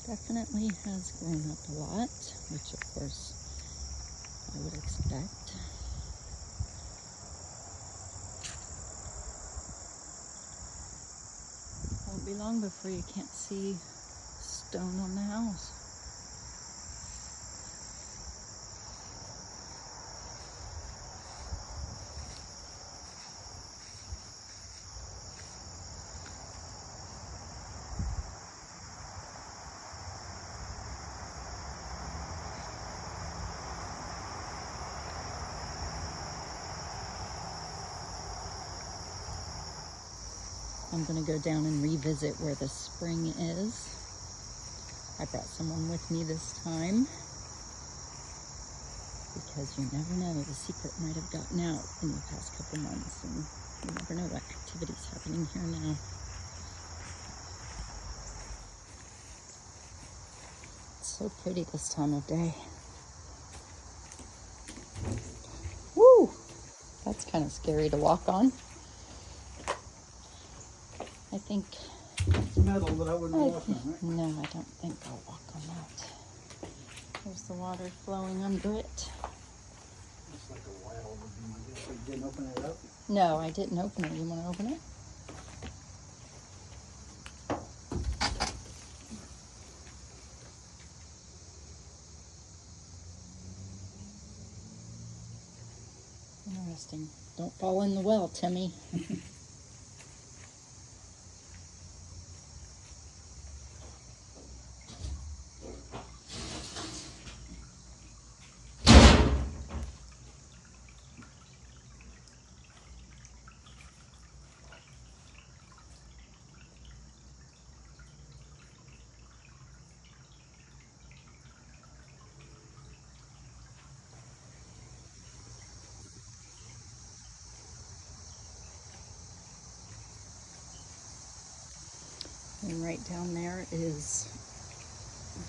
definitely has grown up a lot, which of course I would expect. Won't be long before you can't see stone on the house. I'm going to go down and revisit where the spring is. I brought someone with me this time because you never know, the secret might have gotten out in the past couple months, and you never know what activity's happening here now. It's so pretty this time of day. Woo! That's kind of scary to walk on. I think it's metal, but I wouldn't walk on it. No, I don't think I'll walk on that. There's the water flowing under it. It's like a well. You didn't open it up? No, I didn't open it. You want to open it? Interesting. Don't fall in the well, Timmy. And right down there is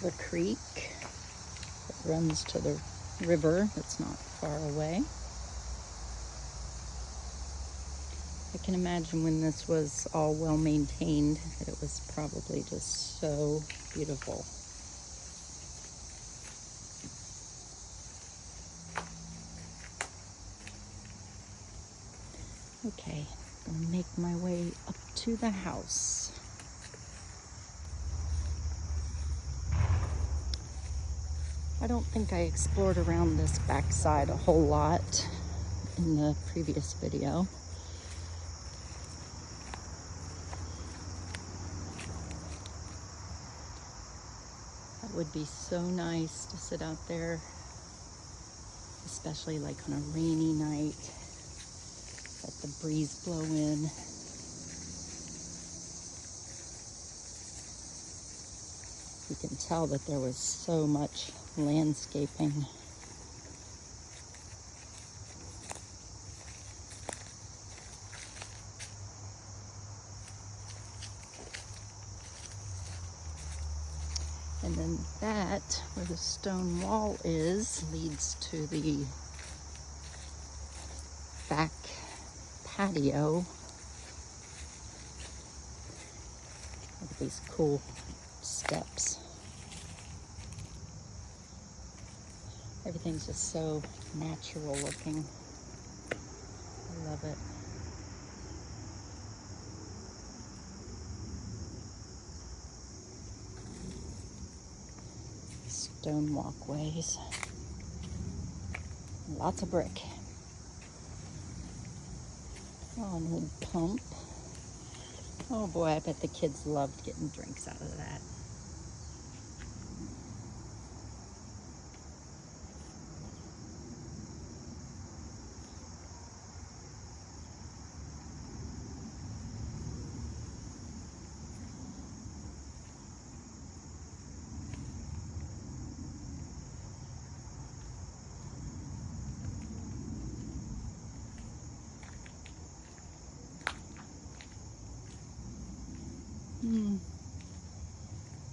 the creek that runs to the river that's not far away. I can imagine when this was all well maintained, that it was probably just so beautiful. Okay, I'm gonna make my way up to the house. I don't think I explored around this backside a whole lot in the previous video. That would be so nice to sit out there, especially like on a rainy night. Let the breeze blow in. You can tell that there was so much landscaping. And then that, where the stone wall is, leads to the back patio. Look at these cool steps. Everything's just so natural looking. I love it. Stone walkways. Lots of brick. Oh, an old pump. Oh boy, I bet the kids loved getting drinks out of that.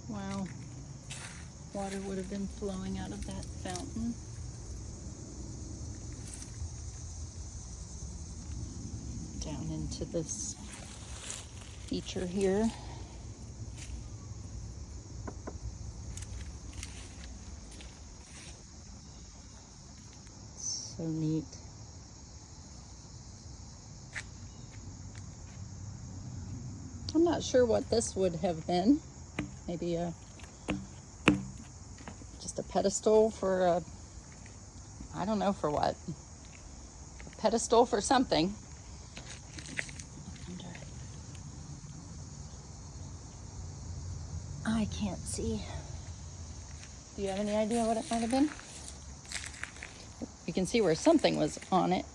Wow. Water would have been flowing out of that fountain. Down into this feature here. neat. I'm not sure what this would have been. Maybe just a pedestal for a, I don't know for what. A pedestal for something. I can't see. Do you have any idea what it might have been? You can see where something was on it.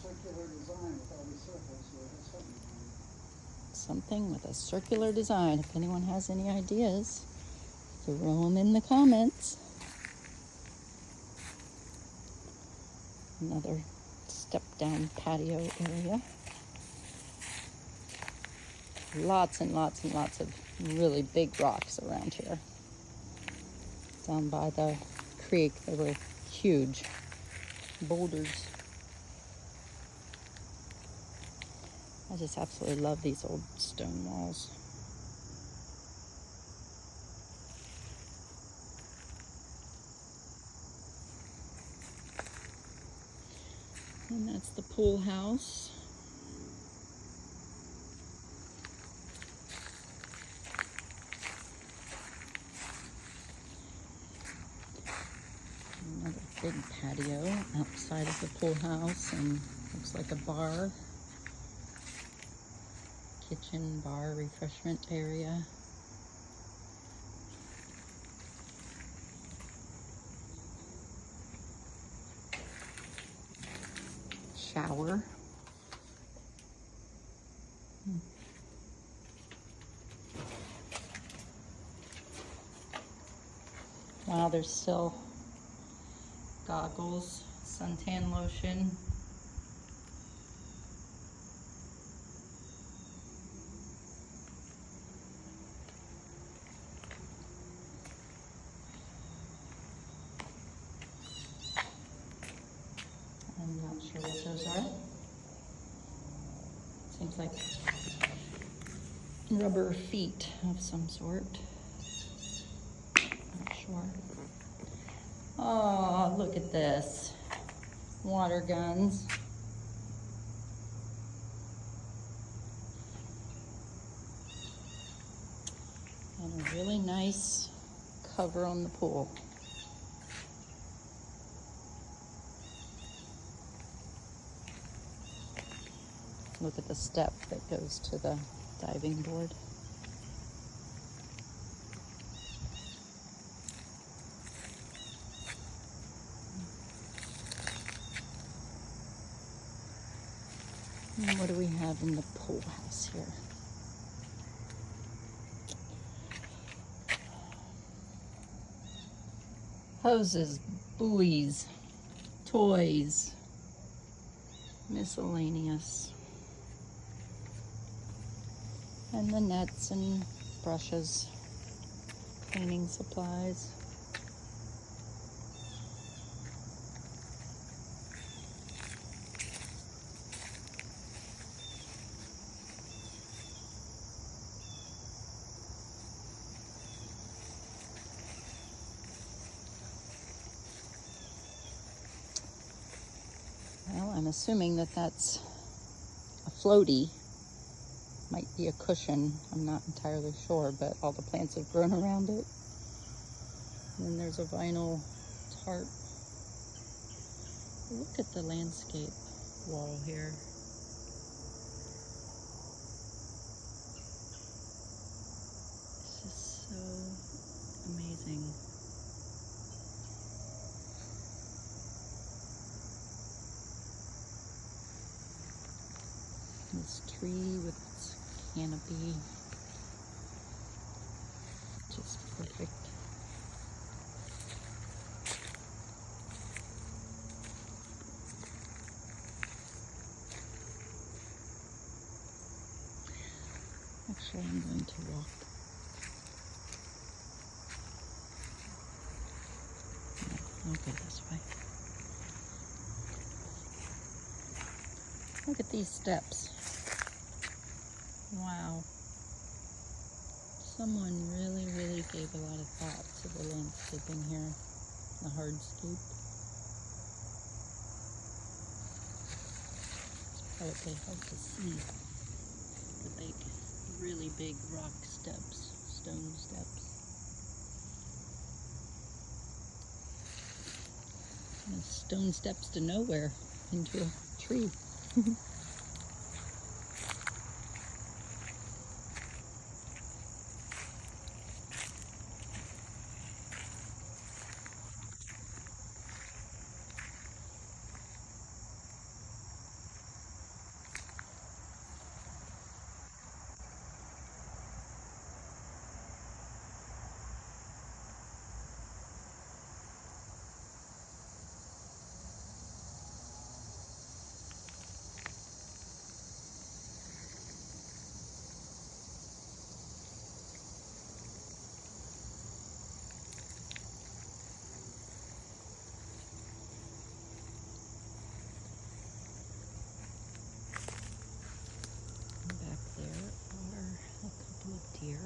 Circular design with all these circles, so it has something on it. Something with a circular design. If anyone has any ideas, throw them in the comments. Another step down patio area. Lots and lots and lots of really big rocks around here. Down by the creek, there were huge boulders. I just absolutely love these old stone walls. And that's the pool house. Another big patio outside of the pool house, and looks like a bar. Kitchen, bar, refreshment area. Shower. Wow, there's still goggles, suntan lotion. I'm not sure what those are. Seems like rubber feet of some sort. Not sure. Oh, look at this. Water guns. And a really nice cover on the pool. Look at the step that goes to the diving board. And what do we have in the pool house here? Hoses, buoys, toys, miscellaneous. And the nets and brushes, cleaning supplies. Well, I'm assuming that that's a floaty. Might be a cushion, I'm not entirely sure, but all the plants have grown around it. And then there's a vinyl tarp. Look at the landscape wall here. This is so amazing. This tree with its canopy, just perfect. Actually, I'm going to walk. No, I'll go this way. Look at these steps. Wow. Someone really, really gave a lot of thought to the landscaping here, the hardscape. It's probably hard to see the big, really big rock steps, stone steps. And stone steps to nowhere into a tree. Back there are a couple of deer.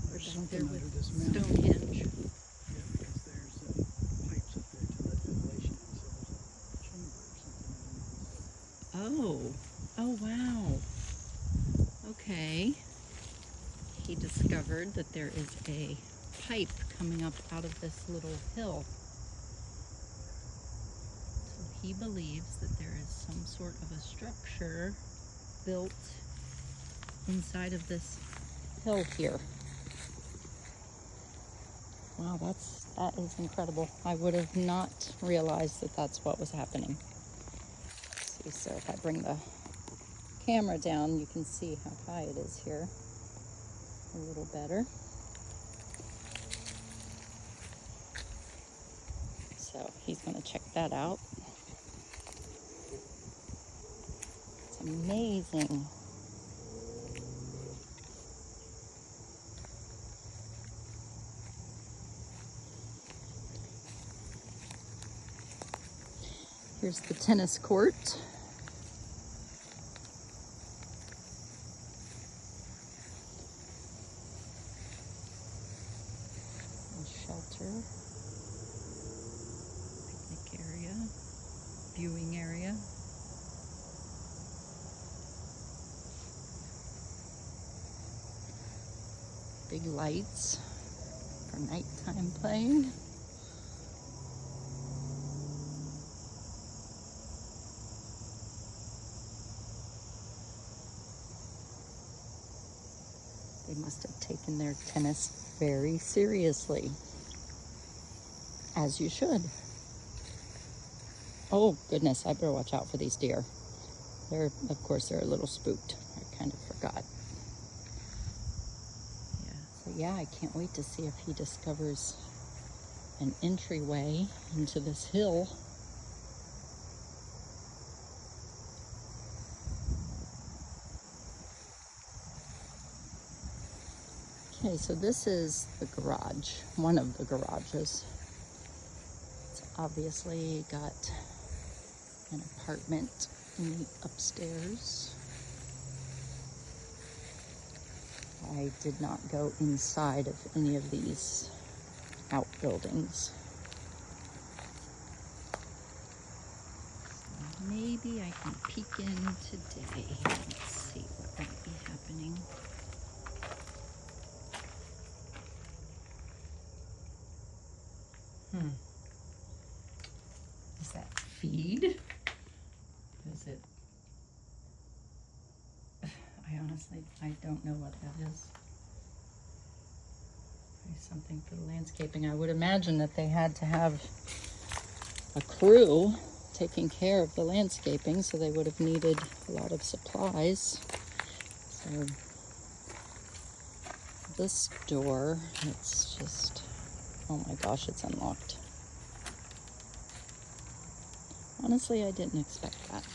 There's Back something there under with this mountain. Stonehenge. Yeah, because there's pipes up there to let ventilation in, so there's a chamber or something underneath. Oh wow. Okay. He discovered that there is a pipe coming up out of this little hill. So he believes that there is some sort of a structure built inside of this hill here. Wow, that is incredible. I would have not realized that that's what was happening. Let's see, so if I bring the camera down, you can see how high it is here a little better. So he's going to check that out. It's amazing. Here's the tennis court. A shelter. Picnic area. Viewing area. Big lights for nighttime playing. They must have taken their tennis very seriously, as you should. Oh goodness, I better watch out for these deer. Of course, they're a little spooked. I kind of forgot. Yeah, I can't wait to see if he discovers an entryway into this hill. Okay, so this is the garage, one of the garages. It's obviously got an apartment in the upstairs. I did not go inside of any of these outbuildings. So maybe I can peek in today. Let's see what might be happening. Is that feed? Is it? I don't know what that is. Maybe something for the landscaping. I would imagine that they had to have a crew taking care of the landscaping, so they would have needed a lot of supplies. So this door, it's just, oh my gosh, it's unlocked. Honestly, I didn't expect that.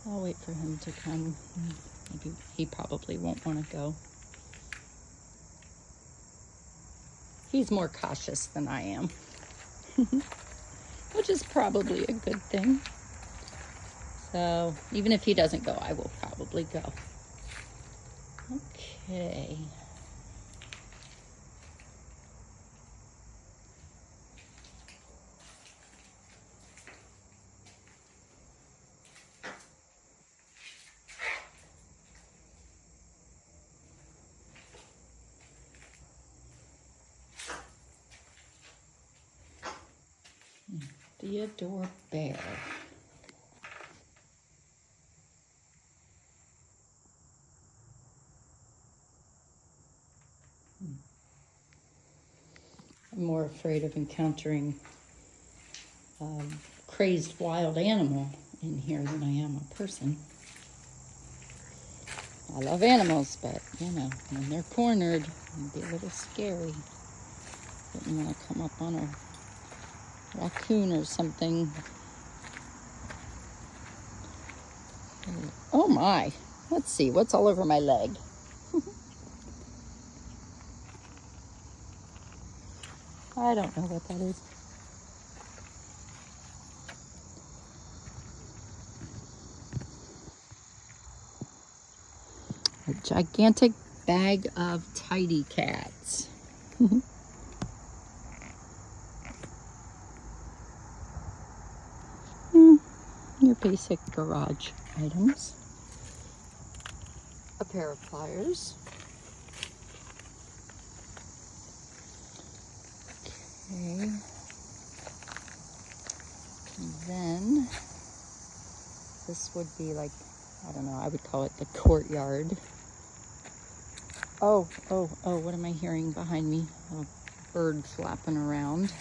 I'll wait for him to come. Maybe he probably won't want to go. He's more cautious than I am. which is probably a good thing. So even if he doesn't go, I will probably go. Okay. Theodore Bear. I'm more afraid of encountering crazed wild animal in here than I am a person. I love animals, but you know, when they're cornered, it can be a little scary. Wouldn't want to come up on a raccoon or something. Oh my, let's see, what's all over my leg? I don't know what that is. A gigantic bag of tidy cats. Your basic garage items. A pair of pliers. Okay. And then this would be like, I don't know, I would call it the courtyard. Oh, what am I hearing behind me? A bird flapping around.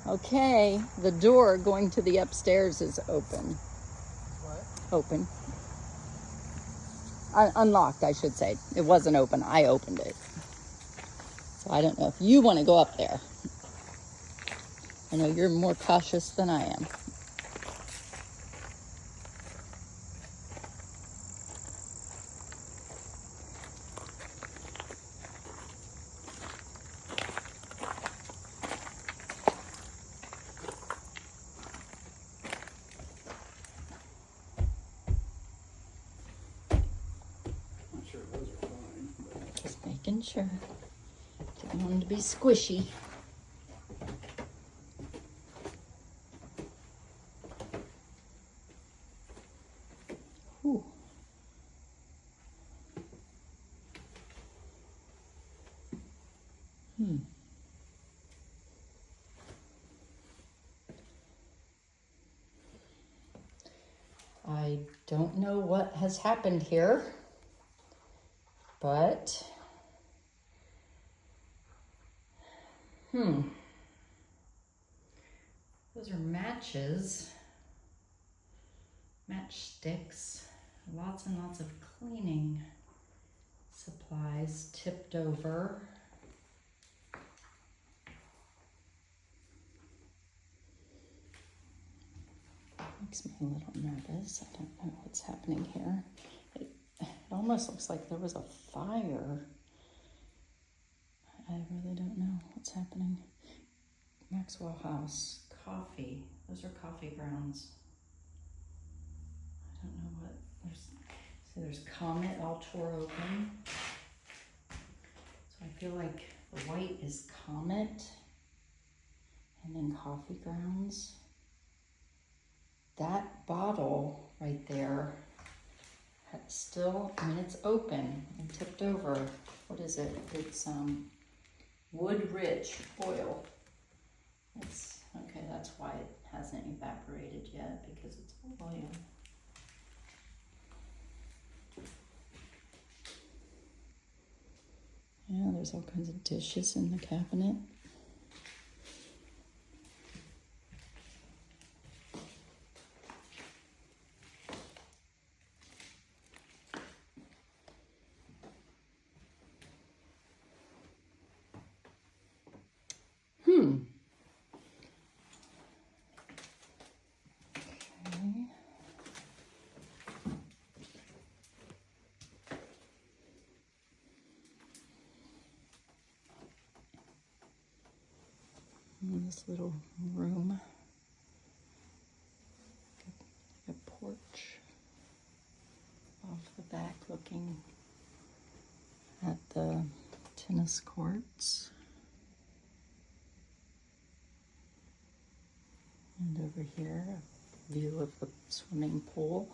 Okay, the door going to the upstairs is open. What? Open. Unlocked, I should say. It wasn't open. I opened it. So I don't know if you want to go up there. I know you're more cautious than I am. Not sure those are fine, but Just making sure. Didn't want them to be squishy. Ooh. I don't know what has happened here, but those are matches, matchsticks, lots and lots of cleaning supplies tipped over. Makes me a little nervous. I don't know what's happening here. It almost looks like there was a fire. I really don't know what's happening. Maxwell House, coffee. Those are coffee grounds. I don't know what, there's Comet all tore open. So I feel like the white is Comet and then coffee grounds. That bottle right there, still, I mean, it's open and tipped over. What is it? It's wood rich oil. It's okay, that's why it hasn't evaporated yet, because it's oil. Yeah, there's all kinds of dishes in the cabinet. Okay. Nice little room. A porch off the back looking at the tennis courts. And over here, a view of the swimming pool.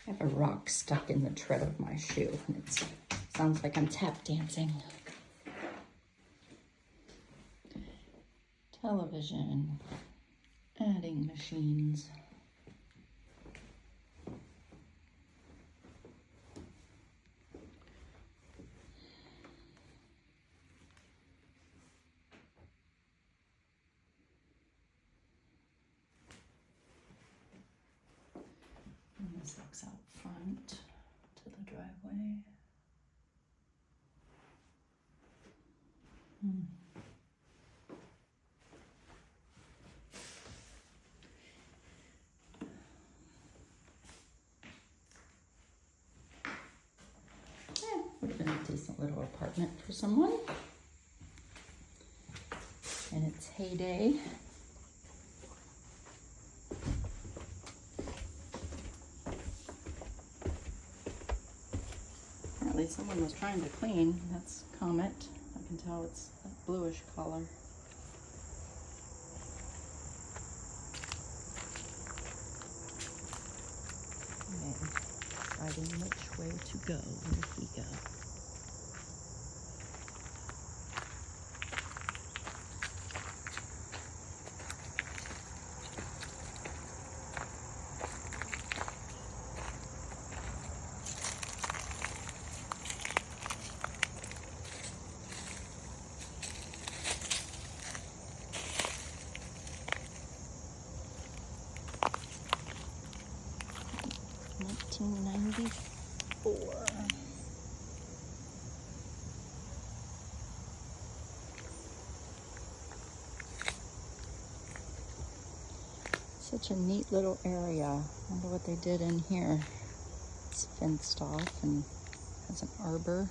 I have a rock stuck in the tread of my shoe, and it sounds like I'm tap dancing. Television, adding machines. And this looks out front to the driveway. Would have been a decent little apartment for someone in its heyday. Apparently someone was trying to clean. That's Comet. I can tell it's that bluish color. Deciding which way to go. Where did he go? $19.94. Such a neat little area. I wonder what they did in here. It's fenced off and has an arbor.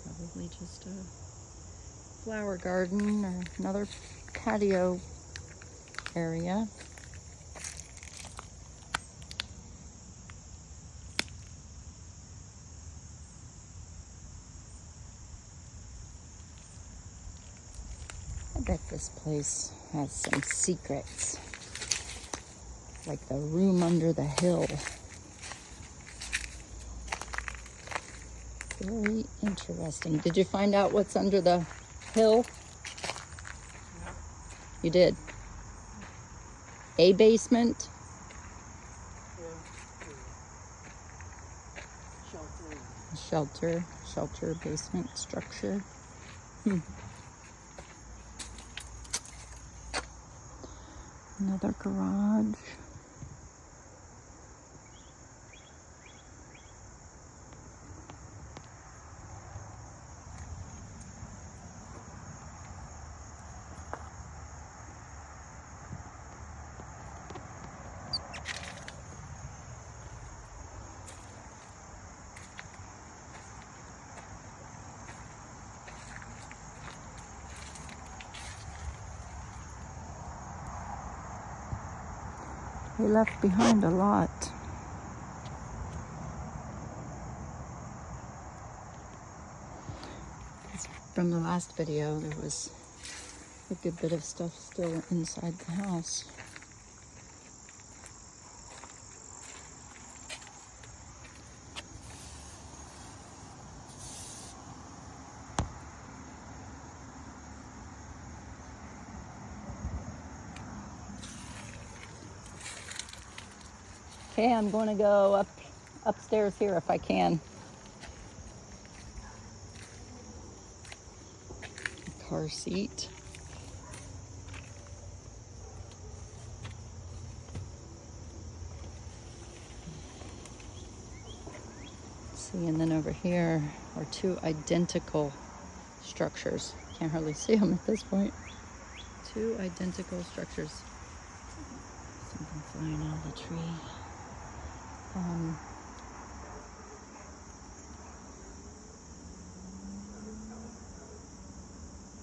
Probably just a flower garden or another patio area. I bet this place has some secrets, like the room under the hill. Very interesting. Did you find out what's under the hill? Yeah. You did? A basement? Shelter basement structure. Another garage. They left behind a lot. From the last video, there was a good bit of stuff still inside the house. Okay, I'm going to go upstairs here if I can. Car seat. See, and then over here are two identical structures. Can't hardly see them at this point. Two identical structures. vine out of the tree.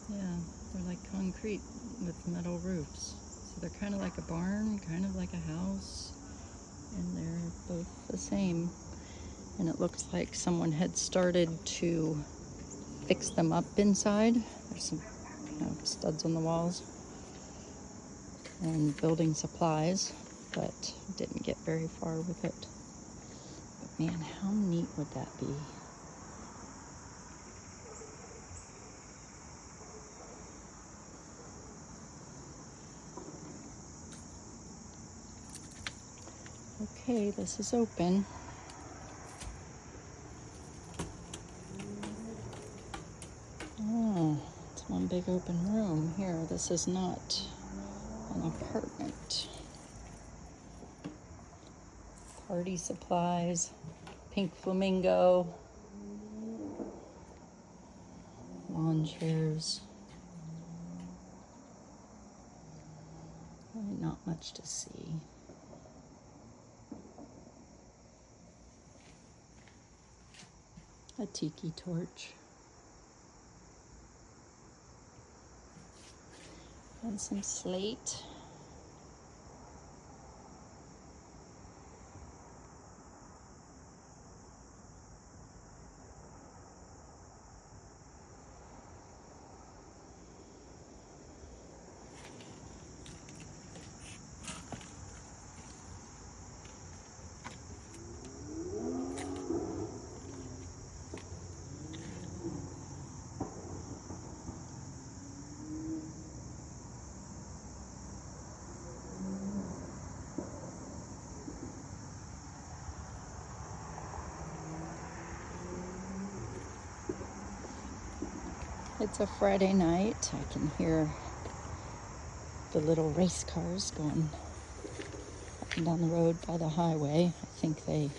Yeah, they're like concrete with metal roofs. So they're kind of like a barn, kind of like a house, and they're both the same. And it looks like someone had started to fix them up inside. There's some studs on the walls and building supplies, but didn't get very far with it. But man, how neat would that be? Okay, this is open. Oh, it's one big open room here. This is not an apartment. Party supplies, pink flamingo, lawn chairs. Really not much to see. A tiki torch. And some slate. It's a Friday night. I can hear the little race cars going up and down the road by the highway. I think they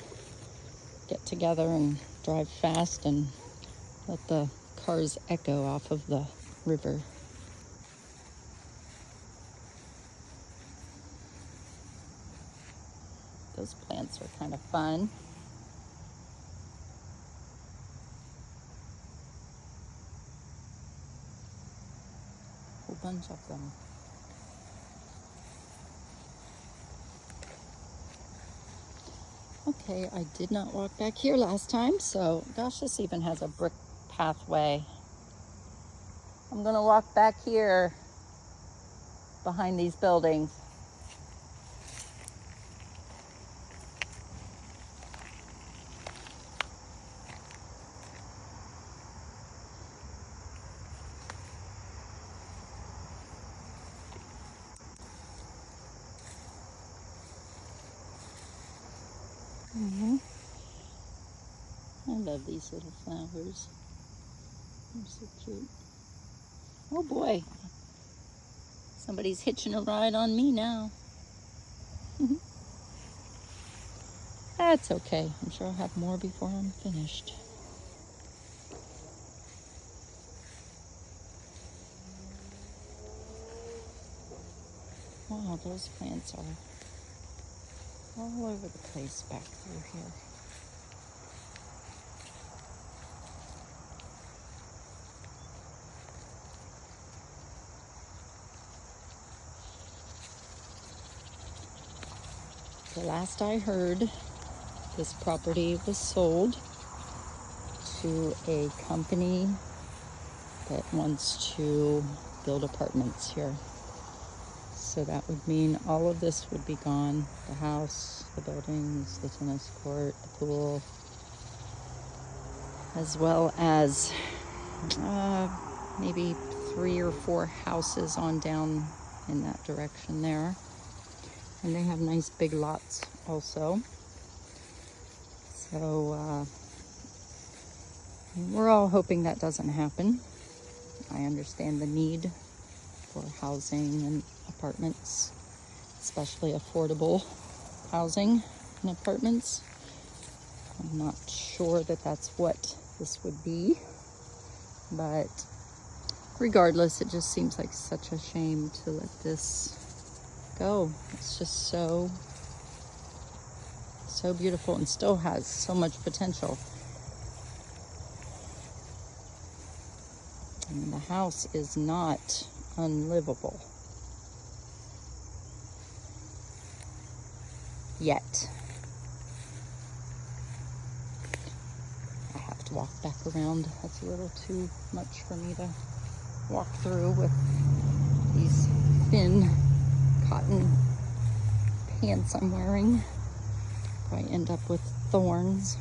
get together and drive fast and let the cars echo off of the river. Those plants are kind of fun. A whole bunch of them. Okay, I did not walk back here last time, so gosh, this even has a brick pathway. I'm gonna walk back here behind these buildings. I love these little flowers. They're so cute. Oh boy, somebody's hitching a ride on me now. That's okay. I'm sure I'll have more before I'm finished. Wow, those plants are all over the place back through here. The last I heard, this property was sold to a company that wants to build apartments here. So that would mean all of this would be gone. The house, the buildings, the tennis court, the pool, as well as maybe 3 or 4 houses on down in that direction there. And they have nice big lots also. So we're all hoping that doesn't happen. I understand the need for housing and apartments, especially affordable housing and apartments. I'm not sure that that's what this would be, but regardless, it just seems like such a shame to let this go. It's just so beautiful and still has so much potential. And the house is not unlivable yet. I have to walk back around. That's a little too much for me to walk through with these thin cotton pants I'm wearing. Probably end up with thorns.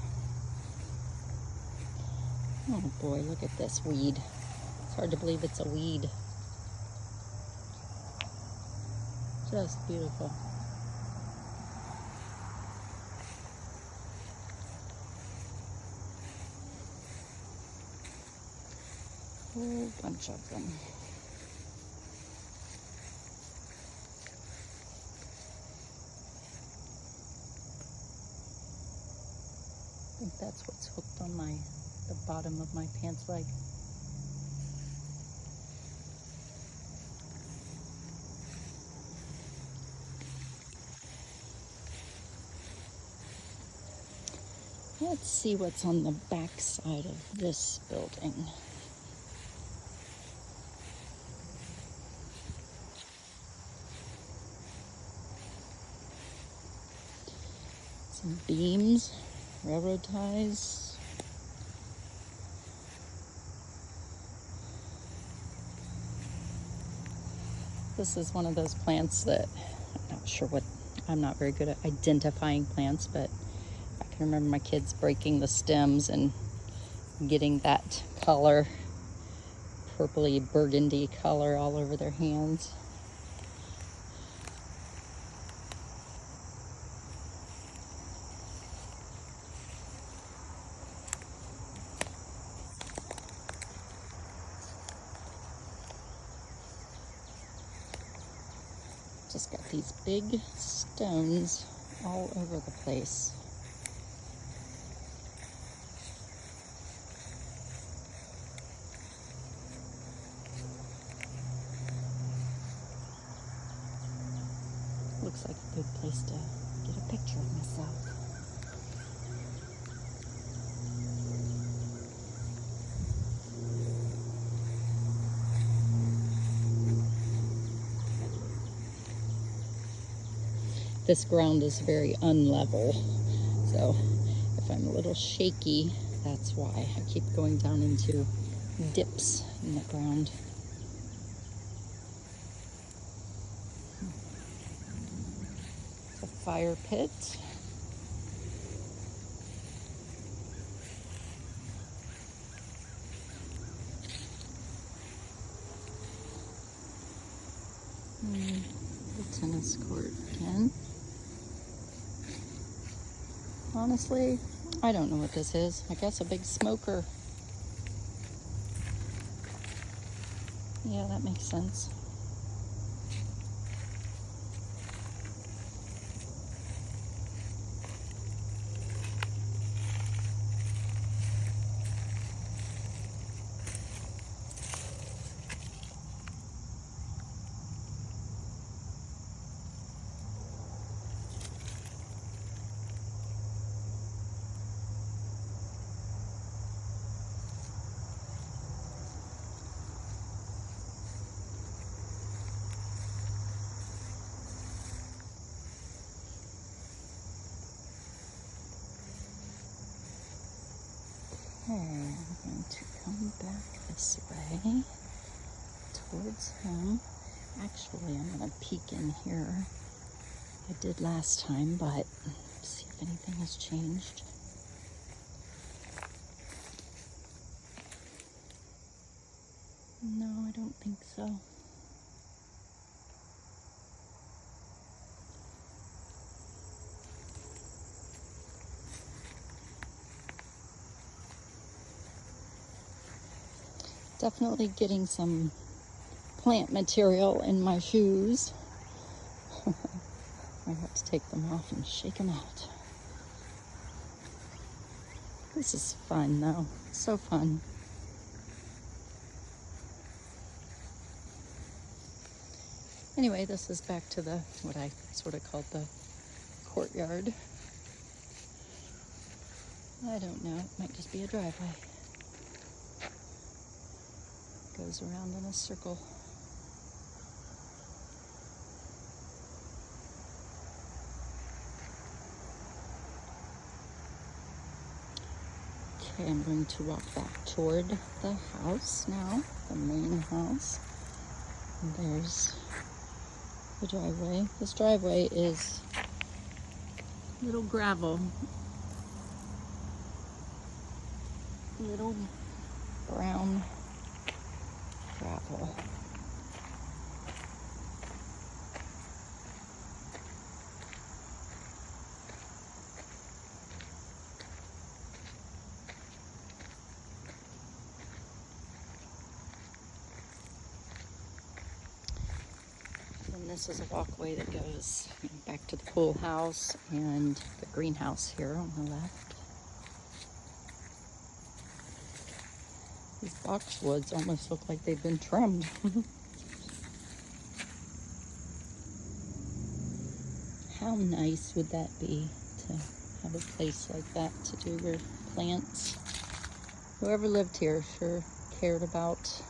Oh boy, look at this weed. It's hard to believe it's a weed. Just beautiful. Whole bunch of them. I think that's what's hooked on the bottom of my pants leg. Let's see what's on the back side of this building. Some beams, railroad ties. This is one of those plants that I'm not very good at identifying plants, but I can remember my kids breaking the stems and getting that color, purpley burgundy color all over their hands. Just got these big stones all over the place. Looks like a good place to get a picture of myself. This ground is very unlevel, so if I'm a little shaky, that's why. I keep going down into dips in the ground. It's a fire pit. The tennis court again. Honestly, I don't know what this is. I guess a big smoker. Yeah, that makes sense. Okay, I'm going to come back this way towards him. Actually, I'm going to peek in here. I did last time, but see if anything has changed. No, I don't think so. Definitely getting some plant material in my shoes. I have to take them off and shake them out. This is fun though, so fun. Anyway, this is back to the, what I sort of called the courtyard. I don't know, it might just be a driveway. Goes around in a circle. Okay, I'm going to walk back toward the house now, the main house. And there's the driveway. This driveway is little gravel, little brown gravel. And this is a walkway that goes back to the pool house and the greenhouse here on the left. These boxwoods almost look like they've been trimmed. How nice would that be to have a place like that to do your plants? Whoever lived here sure cared about,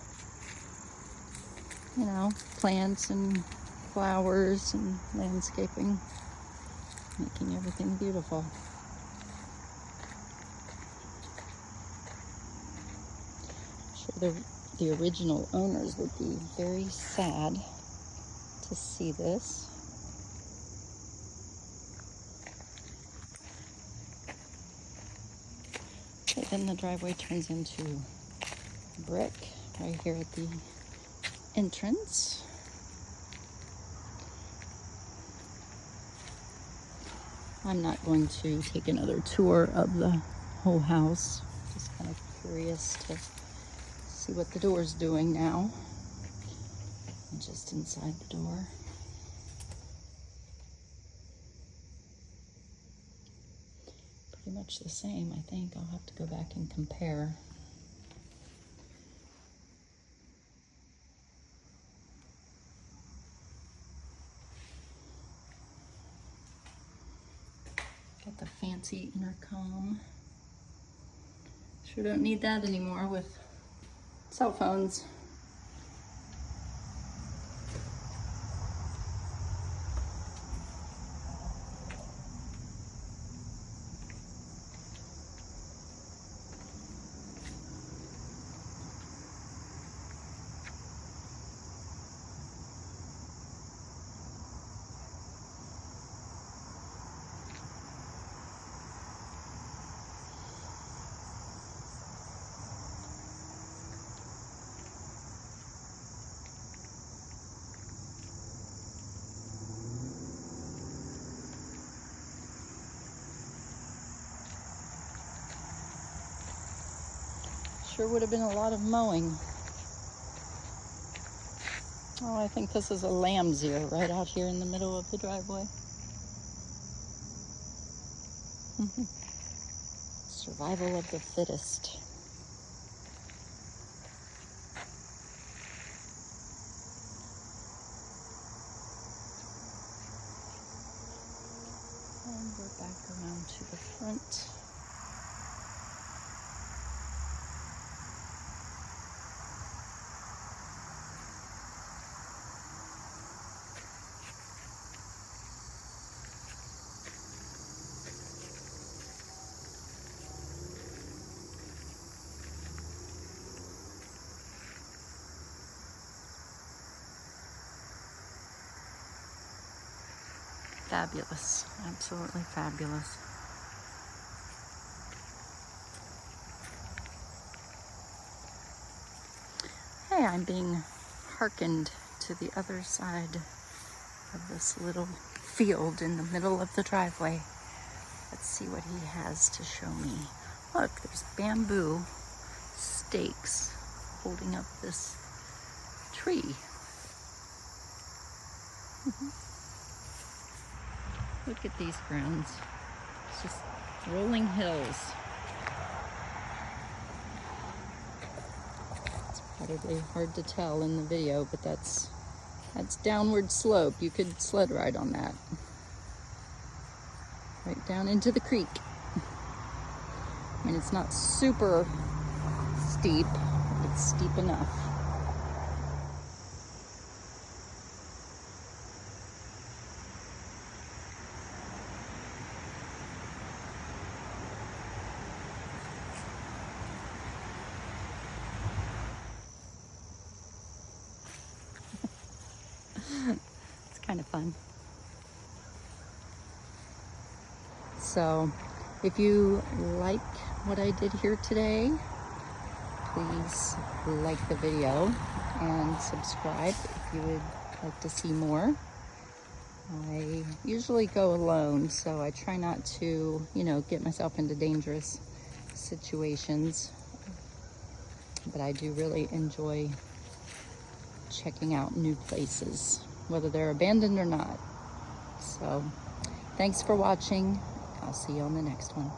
you know, plants and flowers and landscaping, making everything beautiful. I'm sure the original owners would be very sad to see this. Okay, then the driveway turns into brick right here at the entrance. I'm not going to take another tour of the whole house. Just kind of curious to see what the door's doing now. I'm just inside the door. Pretty much the same, I think. I'll have to go back and compare. Got the fancy intercom. Sure don't need that anymore with cell phones. Sure would have been a lot of mowing. Oh, I think this is a lamb's ear right out here in the middle of the driveway. Survival of the fittest. And we're back around to the front. Fabulous, absolutely fabulous. Hey, I'm being hearkened to the other side of this little field in the middle of the driveway. Let's see what he has to show me. Look, there's bamboo stakes holding up this tree. Look at these grounds. It's just rolling hills. It's probably hard to tell in the video, but that's That's downward slope. You could sled ride on that. Right down into the creek. I mean, it's not super steep, but it's steep enough. It's kind of fun. So if you like what I did here today, please like the video and subscribe if you would like to see more. I usually go alone, so I try not to, get myself into dangerous situations. But I do really enjoy checking out new places, whether they're abandoned or not. So thanks for watching. I'll see you on the next one.